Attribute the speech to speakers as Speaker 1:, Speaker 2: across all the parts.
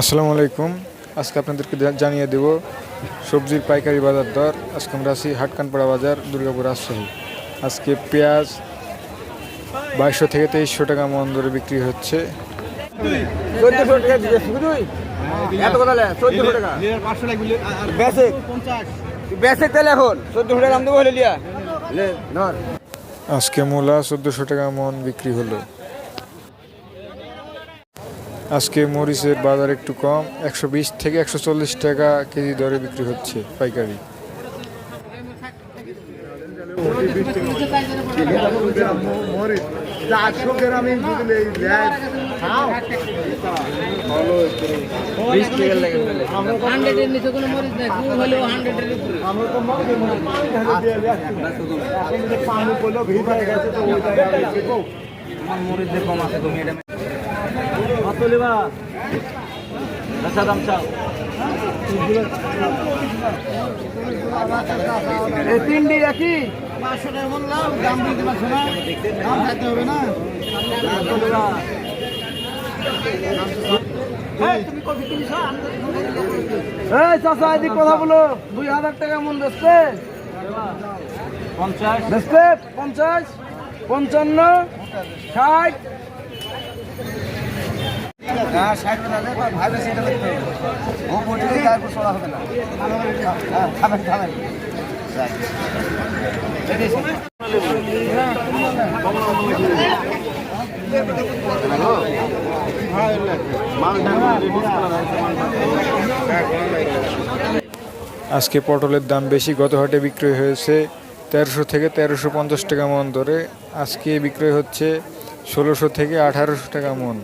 Speaker 1: আসসালামু আলাইকুম। আজকে আপনাদেরকে জানিয়ে দেব সবজির পাইকারি বাজার দর। আজকে আমরা আছি হাটকানপাড়া বাজার, দুর্গাপুর, রাজশাহী। আজকে পেঁয়াজ 2200 থেকে 2300 টাকা মন দরে বিক্রি হচ্ছে।
Speaker 2: 1400 টাকা দিতে শুধুই এত কথা লে 1400 টাকা 500 লাগবে বেসিক 50 বেসিক তেল এখন 1400 টাকা দাম দেবো হলে লিয়া লে ধর।
Speaker 1: আজকে মূলা 1400 টাকা মন বিক্রি হলো। আজকে মরিচের বাজার একটু কম, 120 থেকে 140 টাকা কেজি দরে বিক্রি হচ্ছে পাইকারি।
Speaker 2: তিনটি একই 500 টাকা বললাম, দাম দিতে পারছো না, দাম খাইতে হবে না। চাষা এদিক কথা বলো, 2000 টাকা মন বেচতে 50 বেচতে 50 55 60
Speaker 1: আজকে পটলের দাম বেশি। গত হাটে বিক্রয় হয়েছে 1300 থেকে 1350 টাকা মন দরে। আজকে বিক্রয় হচ্ছে 1600 থেকে 1800 টাকা মন।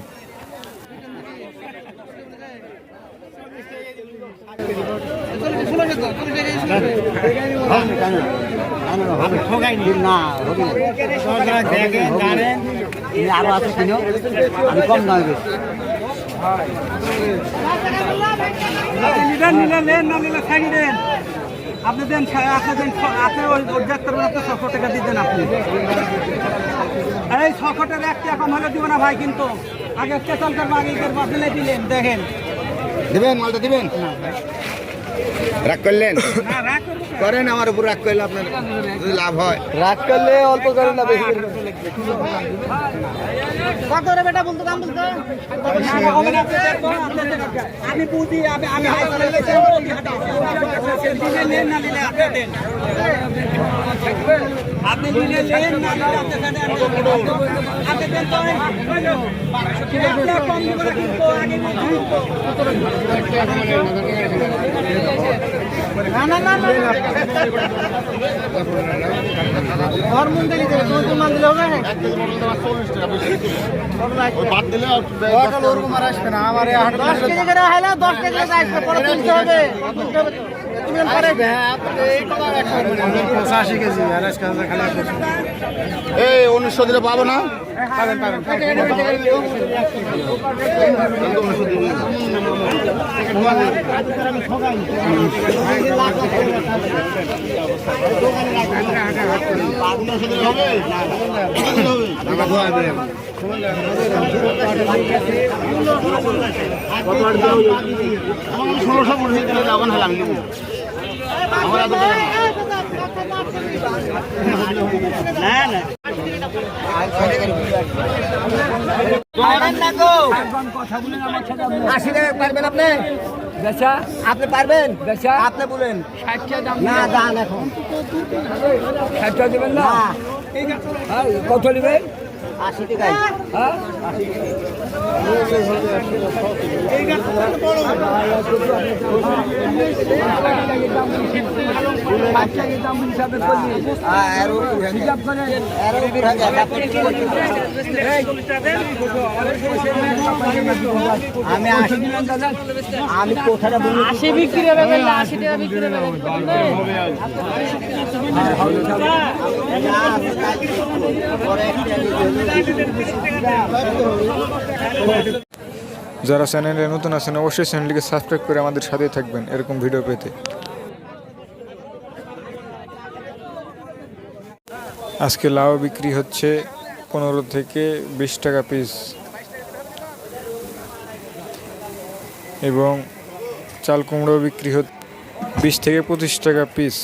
Speaker 2: আরো আছে কিনো আমি কম দামে বেশি আপনি দেন, আপনি দেখতে পারেন 600 টাকা দিতেন আপনি। এই 600 টাকা 1 টাকা কম হলে দিব না ভাই, কিন্তু আগে স্টেশন করবো, আগে বাতিলে দিলেন দেখেন দিবেন, মালটা দিবেন। রাগ করলেন করেন, আমার উপর রাগ করলে আপনার লাভ হয়। রাগ করলে অল্প করেন না, বেশি কত রে বেটা বলতো, দাম বলতো আমি বুঝি, আমি নেন না নিলে আপনি দেন, আপনি নিলে নেন না নিলে আপনি দেন তো কম দিব না, কিন্তু আগে না না না ঘর মন দিলে তো মান দিলে হবে বাদ দিলে বটল ওরকম আর আসবে না। আমার 10 কেজি করে হলো, 10 কেজি আসবে, পরে তুলতে হবে, তুমি পরে এই 85 কেজি আর আজকে খেলা এই 1900 দিলে পাবো না, পাবেন পাবেন পারবেন আপনি, আপনি পারবেন, আপনি বলেন 60 দাম না, দাম এখন 60 দেবেন না, কত নেবেন? 80 টাকায়। হ্যাঁ 80 আমি কোথাটা বলি 80 বিক্রি হবে, 80 টাকা বিক্রি হবে।
Speaker 1: যারা চ্যানেলে নতুন আছেন অবশ্যই চ্যানেলটিকে সাবস্ক্রাইব করে আমাদের সাথে থাকবেন এরকম ভিডিও পেতে। আজকে লাউ বিক্রি হচ্ছে 15 থেকে 20 টাকা পিস। এবং চাল কুমড়ো বিক্রি হচ্ছে 20 থেকে 25 টাকা পিস।